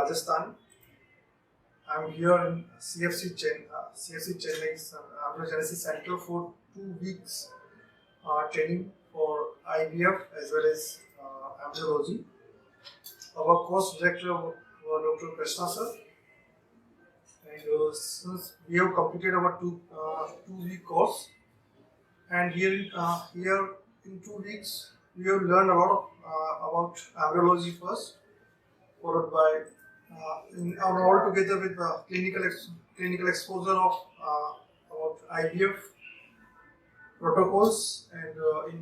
Rajasthan. I'm here in CFC Chennai's Embryogenesis Center for 2 weeks training for IVF as well as embryology. Our course director was Dr. Krishna sir, and since we have completed our 2-week course, and here in 2 weeks we have learned a lot of about embryology first, followed by all together with the clinical exposure of about IVF protocols, and in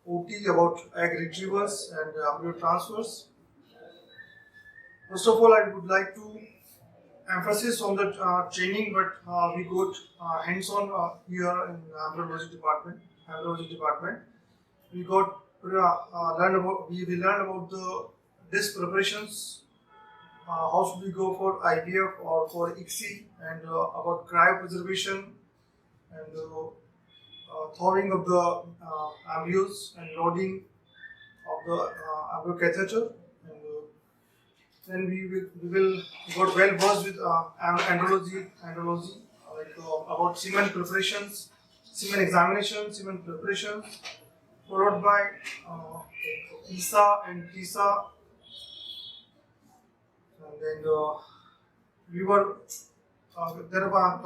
OT about egg retrievals and embryo transfers. First of all, I would like to emphasis on the training, but we got hands-on here in embryology department. We got we learned about the disc preparations, how should we go for IVF or for ICSI, and about cryopreservation and thawing of the embryos and loading of the embryo catheter. And then we will got well versed with andrology, like about semen preparations, semen examination, semen preparations, followed by ISA and TISA. And then we were there were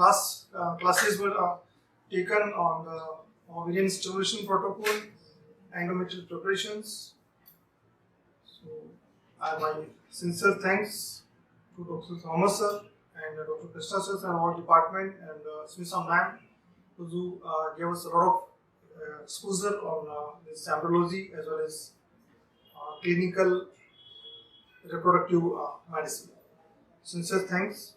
classes were taken on the ovarian stimulation protocol, endometrial preparations. So my sincere thanks to Dr. Thomas sir and Dr. Krishna sir and our department, and Smisa ma'am, who gave us a lot of exposure on this embryology as well as clinical reproductive medicine. Sincere thanks.